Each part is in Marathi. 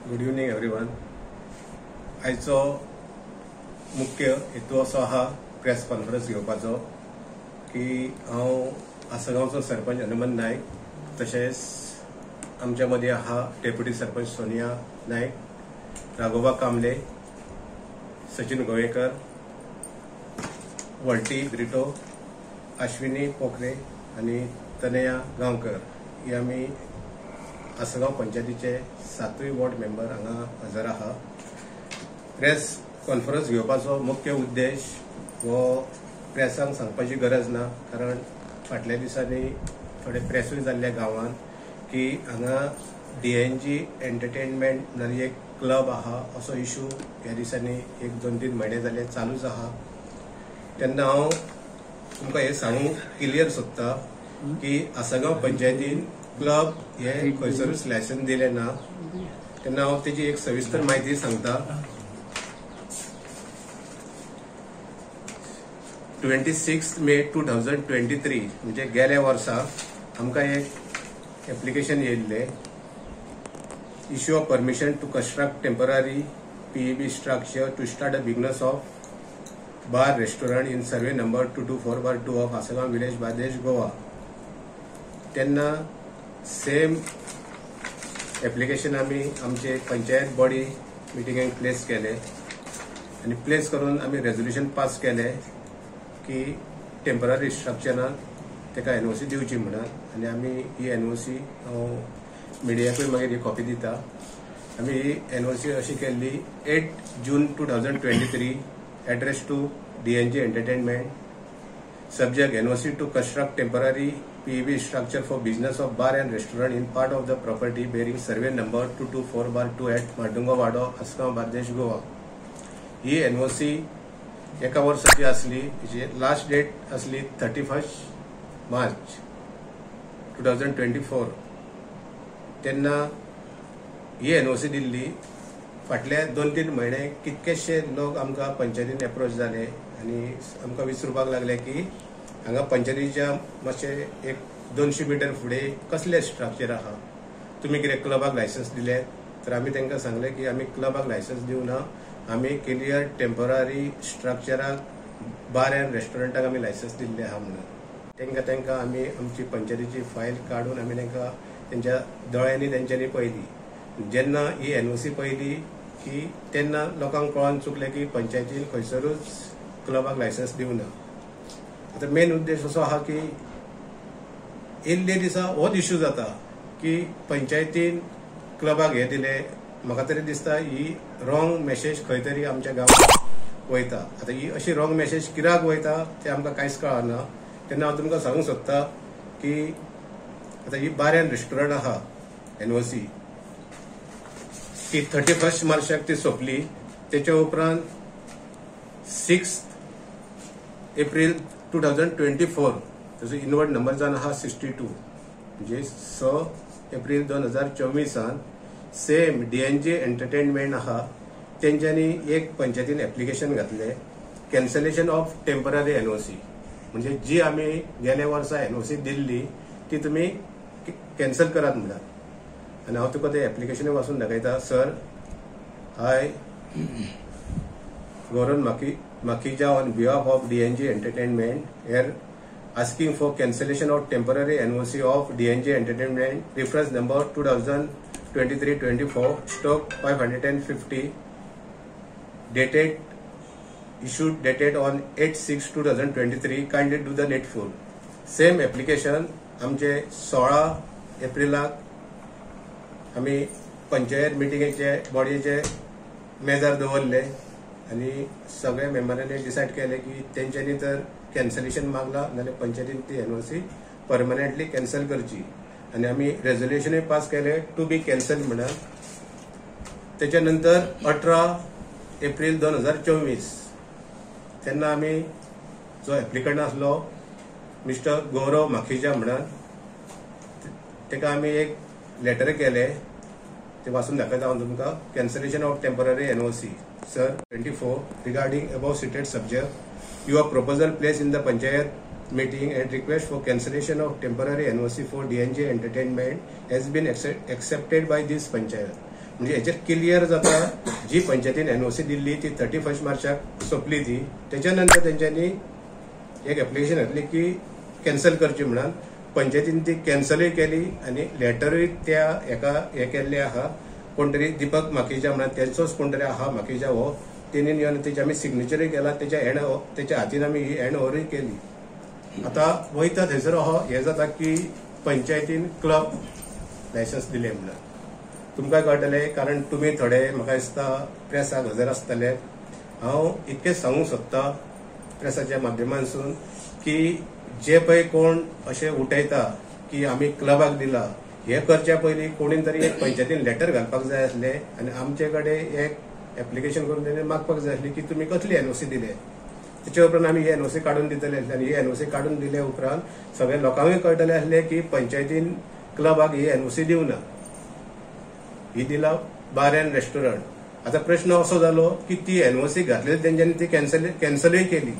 Good evening everyone. आयचो मुख्य हेतू असो आहा प्रेस कॉन्फरन्स घेवपाचो की हांव आसगांवचो सरपंच हनुमंत नायक, तशेंच आमच्या मदीं आहा डेप्युटी सरपंच सोनिया नायक, राघोबा कांबले, सचिन गोवेकर, वल्टी ब्रिटो, अश्विनी पोखरे आनी तनया गांवकर ही आमी आसगांव पंचायतीचे 7वी वॉर्ड मेंबर हांगा हजर आहा. प्रेस कॉन्फरन्स घेवपाचो मुख्य उद्देश वो प्रेसांक सांगपाची गरज ना, कारण फाटल्या दिसांनी थोडे प्रेसूय जाल्ले गांवांत की हांगा DNG एंटरटेनमेंट नाली एक क्लब आहा असो इशू ह्या दिसांनी 1-2-3 म्हयने जाले चालूच आहा. तेन्ना हांव तुमकां हे सांगूंक क्लियर सोदता की आसगांव पंचायतीन क्लब हे खंयसरूच लायसन दिले ना. तेन्ना हांव तेजी एक सविस्तर म्हायती सांगता. 26 मे 2023 म्हणजे गेल्या वर्सा आमकां एक एप्लिकेशन येयल्ले, issue of permission to construct temporary PEB structure to start a business of bar restaurant in survey number 224/2 of Assagao village Bardez Goa. तेन्ना सेम एप्लिकेशन आमी आमचे पंचायत बॉडी मिटिंगेक प्लेस केले आनी प्लेस करून आमी रेजोल्युशन पास केले की टेम्पररी स्ट्रक्चराक ताका NOC दिवची म्हणून. आनी आमी ही NOC हांव मिडियाकूय मागीर ही कॉपी दिता. आमी ही NOC अशी केल्ली 8 जून 2023, address to DNG entertainment, subject NOC to construct temporary PEB structure for business of bar and restaurant in part of the property bearing survey number 224/2 at Mardunga Wado, Asgaon, Bardesh, Goa. He NOC एका वर्साची असली, लास्ट डेट असली 31 मार्च 2024. तेन्ना ही NOC दिल्ली. फाटल्या 2-3 म्हयने कितकेशे लोक आमकां पंचायतीन अप्रोच जाले आनी आमकां विचारपाक लागले की हांगा पंचायतीच्या मातशे 100-200 मिटर फुडें कसले स्ट्रक्चर आहा, तुमी कितें क्लबाक लायसन्स दिले? तर आमी तांकां सांगले की आमी क्लबाक लायसन्स दिवना, आमी क्लियर टेम्पररी स्ट्रक्चराक बार एंड रेस्टॉरंटाक आमी लायसन्स दिल्ले आहा म्हणून. तांकां आमी आमची पंचायतीची फायल काडून आमी तांकां तेंच्या दोळ्यांनी तेंच्यांनी पळयली. जेन्ना ही NOC पळयली की तेन्ना लोकांक कळोन चुकले की पंचायतीन खंयसरूच क्लबाक लायसन्स दिवना. आता मेन उद्देश असो आहा की येल्ले दिसा होच इश्यू जाता की पंचायतीन क्लबाक हे दिले. म्हाका तरी दिसता ही रॉंग मेसेज खंय तरी आमच्या गांवांत वयता. आता ही अशी रॉंग मेसेज कित्याक वयता ते आमकां कांयच कळना. तेन्ना हांव तुमकां सांगूंक सोदता की आता ही बार एंड रेस्टॉरंट आहा NOC ती 31 मार्चाक ती सोंपली. तेच्या उपरांत 6 एप्रिल 2024 ताचो इनवर्ड नंबर जावन आहा 62, म्हणजे 6 एप्रिल 2024 सेम DNG एंटरटेनमेंट आहा तेंच्यांनी एक पंचायतीन एप्लिकेशन घातले कॅन्सलेशन ऑफ टेम्पररी NOC, म्हणजे जी आमी गेल्या वर्सा NOC दिल्ली ती तुमी कॅन्सल करात म्हणून. आनी हांव तुका ते एप्लिकेशन वाचून दाखयता. Sir, high Gaurav Makhija on behalf of DNG Entertainment here asking for cancellation of temporary NOC of DNG Entertainment, reference number 2023-24/550, issued dated on 8/6/2023. Kindly do the needful. Same application आमचे 16 एप्रिलाक आमी पंचायत मिटिंगेचे बॉडीचे मेजार दवरले आनी सगळ्या मेंबरांनी डिसायड केले की तेंच्यांनी तर कॅन्सलेशन मागला नाल्यार पंचायतीन ती NOC परमनंटली कॅन्सल करची. आनी आमी रेजोल्युशनूय पास केले टू बी कॅन्सल म्हणून. तेच्या नंतर 18 एप्रिल 2024 तेन्ना आमी जो एप्लिकंट आसलो मिस्टर गौरव Makhija म्हणून, ताका आमी एक लेटर केले, ते वाचून दाखयता हांव तुमकां. Cancellation of temporary NOC. Sir, 24 regarding above stated subject, your proposal placed in the panchayat meeting and request for cancellation of temporary NOC for DNG Entertainment has been accepted by this panchayat. म्हणजे हेचेर क्लियर जाता जी पंचायतीन एनओसी दिल्ली ती 31 मार्चाक सोंपली ती त्याच्या नंतर तेंच्यांनी एक एप्लिकेशन घातली की कॅन्सल करची म्हणून पंचायतीन ती कॅन्सलूय केली आणि लेटरूय त्या एका हे केल्ले आहा कोण तरी दीपक माखीजा म्हणून त्यांचोच कोण तरी आहा माखीजा हो तेणी येवन तेचे आमी सिग्नेचरूय केला तेच्या हातीन आमी ही हँड ओव्हरूय केली. आता वयता थंयसर हे जाता की पंचायतीन क्लब लायसन्स दिले म्हणून तुमकां कळटले कारण तुमी थोडे म्हाका दिसता प्रेसाक हजर आसतले. हांव इतकेंच सांगूंक सोदता प्रेसाच्या माध्यमांतसून की जे पळय कोण अशें उठयता की आमी क्लबाक दिला हे करच्या पयलीं कोणी तरी एक पंचायतीन लेटर घालपाक जाय आसले आनी आमचे कडेन एक एप्लिकेशन करून तेणी मागपाक जाय आसली की तुमी कसली एनओसी दिले त्याच्या उपरांत आमी ही एनओसी काडून दितले आसले आनी ही एनओसी काडून दिले उपरांत सगळ्या लोकांकूय कळटले आसले की पंचायतीन क्लबाक ही एनओसी दिवना ही दिला बार एंड रेस्टॉरंट. आता प्रश्न असो जालो की ती एनओसी घातलेली तेंच्यांनी ती कॅन्सलूय केली.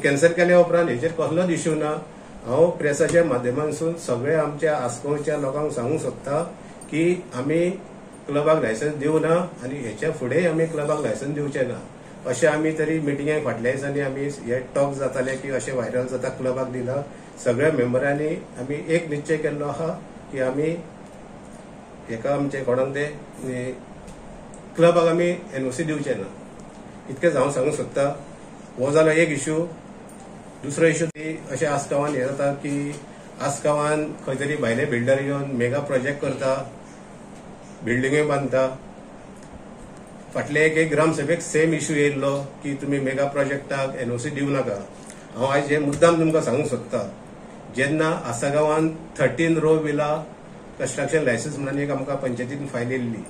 कॅन्सल केल्या उपरांत हेचेर कसलोच इश्यू ना. हांव प्रेसाच्या माध्यमांतसून सगळ्या आमच्या आस्कोच्या लोकांक सांगूंक सोदता की आमी क्लबाक लायसन्स दिवना आनी हेच्या फुडेंय आमी क्लबाक लायसन्स दिवचे ना अशें आमी तरी मिटिंगेक फाटल्या दिसांनी आमी हे टॉक जाताले की अशें व्हायरल जाता क्लबाक दिला. सगळ्या मेंबरांनी आमी एक निश्चय केल्लो आहा की आमी एका आमचे कोणाक ते क्लबाक आमी एनओसी दिवचे ना इतकेंच हांव सांगूंक सोदता. हो जालो एक इश्यू. दुसरो इश्यू ती अशें आसगांवान हे जाता की आसगांवान खंय तरी भायले बिल्डर येवन मेगा प्रोजेक्ट करता बिल्डिंगूय बांदता. फाटले एक ग्रामसभेक सेम इश्यू येयल्लो की तुमी मेगा प्रोजेक्टाक एनओसी दिवं नाका. हांव आयज हे मुद्दाम तुमकां सांगूंक सोदता जेन्ना आसगांवान 13 रो विला कंस्ट्रक्शन लायसन्स म्हणून एक आमकां पंचायतीन फायल येयल्ली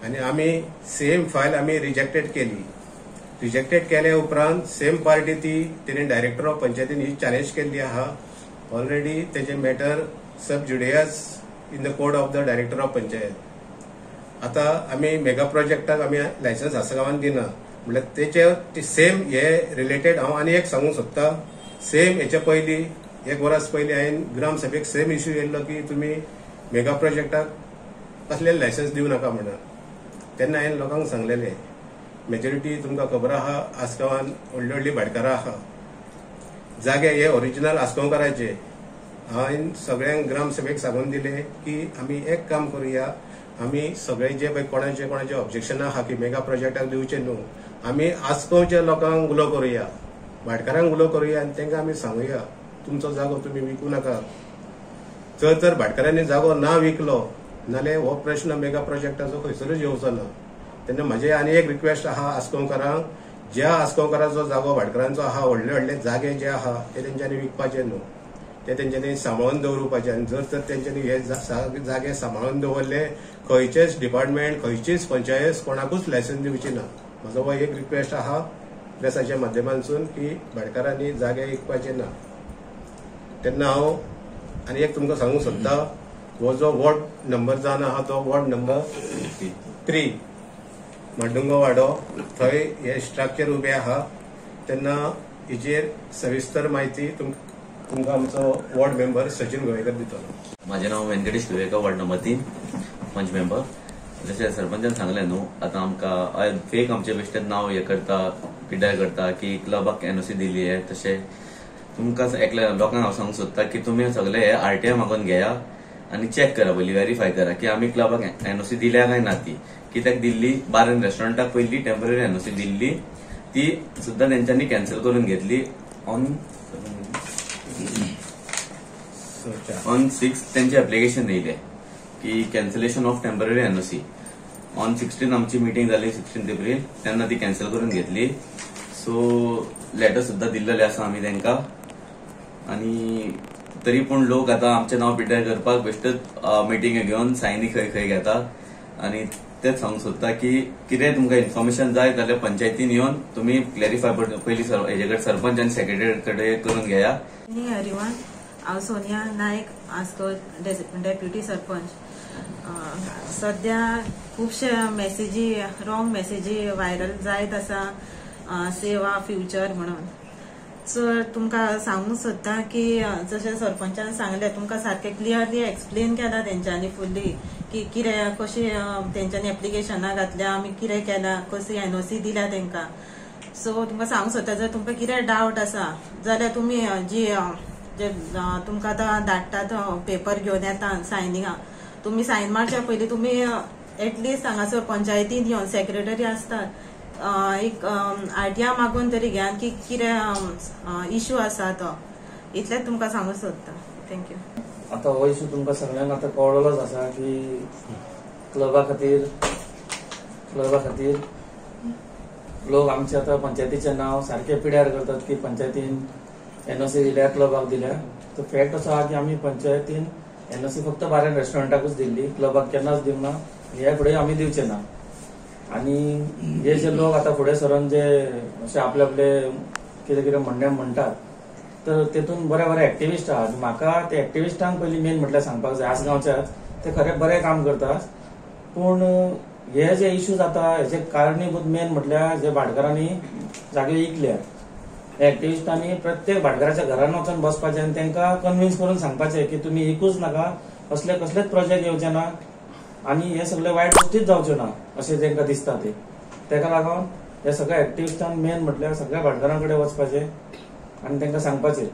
आनी आमी सेम फायल आमी रिजेक्टेड केली. रिजेक्टेड केल्या उपरांत सेम पार्टी तेणी डायरेक्टर ऑफ पंचायतीन ही चॅलेंज केल्ली आहा. ऑलरेडी तेजे matter sub judice in the court of the director of panchayat. आता आमी मेगा प्रोजेक्टाक आमी लायसन्स आसगांवान दिना म्हणल्यार तेचे सेम हे रिलेटेड हांव आनी एक सांगूंक सोदता. सेम हेच्या पयलीं एक वर्स पयलीं हांवें ग्रामसभेक सेम इश्यू येयल्लो की तुमी मेगा प्रोजेक्टाक कसले लायसन्स दिवं नाका म्हणून. तेन्ना हांवें लोकांक सांगलेलें मेजॉरिटी तुमकां खबर आहा आसगांवान व्हडली व्हडली भाटकारां आहा जागे हे ओरिजिनल आसगांवकाराचे. हांवें सगळ्यांक ग्रामसभेक सांगून दिले की आमी एक काम करुया आमी सगळे जे पळय कोणाचे ऑब्जेक्शन आहा की मेगा प्रोजेक्टाक दिवचे न्हू आमी आसगांवच्या लोकांक उलो करुया भाटकारांक उलो करुया आनी तांकां आमी सांगुया तुमचो जागो तुमी विकूं नाका. जर भाटकारांनी जागो ना विकलो नाल्यार हो प्रश्न मेगा प्रोजेक्टाचो खंयसरूच येवचो ना. तेन्ना म्हाजे आनी एक रिक्वेस्ट आहा आसगांवकारांक ज्या आसगांवकाराचो जागो भाटकारांचो आहा व्हडले व्हडले जागे जे आहा ते तेंच्यांनी विकपाचे न्हू ते तेंच्यांनी सांबाळून दवरपाचे. आनी जर तेंच्यांनी हे जागे सांबाळून दवरले खंयचेच डिपार्टमेंट खंयचीच पंचायत कोणाकूच लायसन्स दिवची ना. म्हाजो हो एक रिक्वेस्ट आहा प्रेसाच्या माध्यमांतसून की भाटकारांनी जागे विकपाचे ना. तेन्ना हांव आनी एक तुमकां सांगूंक सोदता हो जो वॉर्ड नंबर जावन आहा तो वॉर्ड नंबर 3 माड्डुंगो वाडो थंय हे स्ट्रक्चर उबें आहा. तेन्ना हेचेर सविस्तर म्हायती तुमकां आमचो वॉर्ड मेंबर सचिन गोवेकर दितलो. माझे नाव वेंकटेश गोवेकर वॉर्ड नंबर 3 पंच मेंबर. जशें सरपंचान सांगलें न्हू आतां आमकां फेक आमचे बेश्टेच नाव हे करता पिड्ड्यार करता की क्लबाक एनओसी दिली आहे. तशें तुमकां एकल्या लोकांक हांव सांगूंक सोदता की तुमी सगळे हे आरटीआय मागून घेया आनी चॅक करा पयलीं व्हेरीफाय करा की आमी क्लबाक एनओसी दिल्या काय ना ती कित्याक दिल्ली बार एंड रेस्टॉरंटाक पयली टेम्पररी एनओसी दिल्ली ती सुद्दां तेंच्यांनी कॅन्सल करून घेतली ऑन 6 त्यांचे एप्लिकेशन येयले की cancellation of temporary NOC. On 16 आमची मिटिंग जाली 16 एप्रील तेन्ना ती कॅन्सल करून घेतली. सो लेटर सुद्दां दिल्लेले आसा आमी तांकां आनी तरी पूण लोक आतां आमचें नांव पिड्ड्यार करपाक बेश्टेच मिटिंगे घेवन सायनी खंय खंय घेतात आनी तेच सांगूंक सोदता की कितें तुमकां इन्फॉर्मेशन जाय जाल्यार पंचायतीन येवन तुमी क्लॅरिफाय पयलीं हेजे कडेन सरपंच आनी सेक्रेटरी कडेन करून घेया. एवरीवन हांव सोनिया नायक आस्को डेप्युटी सरपंच. सध्या खुबशे मेसेजी रॉंग मेसेजी व्हायरल जायत आसा सेवा फ्युचर म्हणून. सर तुमकां सांगूंक सोदता की जशें सरपंचान सांगलें तुमकां सारकें क्लियरली एक्सप्लेन केला तेंच्यांनी फुल्ली की कितें कशी तेंच्यांनी एप्लिकेशनां घातल्या आमी कितें केलां कशी एनओसी दिल्या तेंकां. सो तुमकां सांगूंक सोदता जर तुमकां कितें डावट आसा जाल्यार तुमी जे तुमकां आतां धाडटात पेपर घेवन येता सायनिंगा तुमी सायन मारच्या पयलीं तुमी एटलिस्ट हांगासर पंचायतीन येवन सेक्रेटरी आसतात एक आयडिया मागून तरी घेयात की कितें इश्यू आसा तो. इतलेंच तुमकां सांगूंक सोदता. थँक्यू. आता हो इश्यू तुमकां सगळ्यांक आता कळलोच आसा की क्लबा खातीर लोक आमचे आता पंचायतीचे नाव सारखे पिड्यार करतात की पंचायतीन एनओसी दिल्या क्लबाक दिल्या. तो फॅक्ट असो आहा की आमी पंचायतीन एनओसी फक्त बारेन रेस्टॉरंटाकूच दिल्ली, क्लबाक केन्नाच दिवंक ना, ह्या फुडें आमी दिवचे ना. आणि हे जे लोक आता फुडें सरून जे अशे आपले कितें कितें म्हणटात तर तेतून बरे एक्टिविस्ट आहात. म्हाका ते एक्टिविस्टांक पयलीं मेन म्हटल्यार सांगपाक जाय आसगांवच्याच ते खरें बरें काम करतात. पूण हे जे इश्यू जाता हेजे कारणीभूत मेन म्हटल्यार जे भाटकारांनी जागे विकल्या एक्टिविस्टांनी प्रत्येक भाटकाराच्या घरान वचून बसपाचें आनी तांकां कन्विन्स करून सांगपाचें की तुमी विकूच नाका, असले कसलेच प्रोजेक्ट येवचे ना आणि हे सगळे वायट गोष्टीच जावच्यो ना अशें तांकां दिसता ते. ताका लागून हे सगळ्या एक्टिविस्टांक मेन म्हटल्यार सगळ्या भाटकारां कडेन वचपाचें आनी तांकां सांगपाचें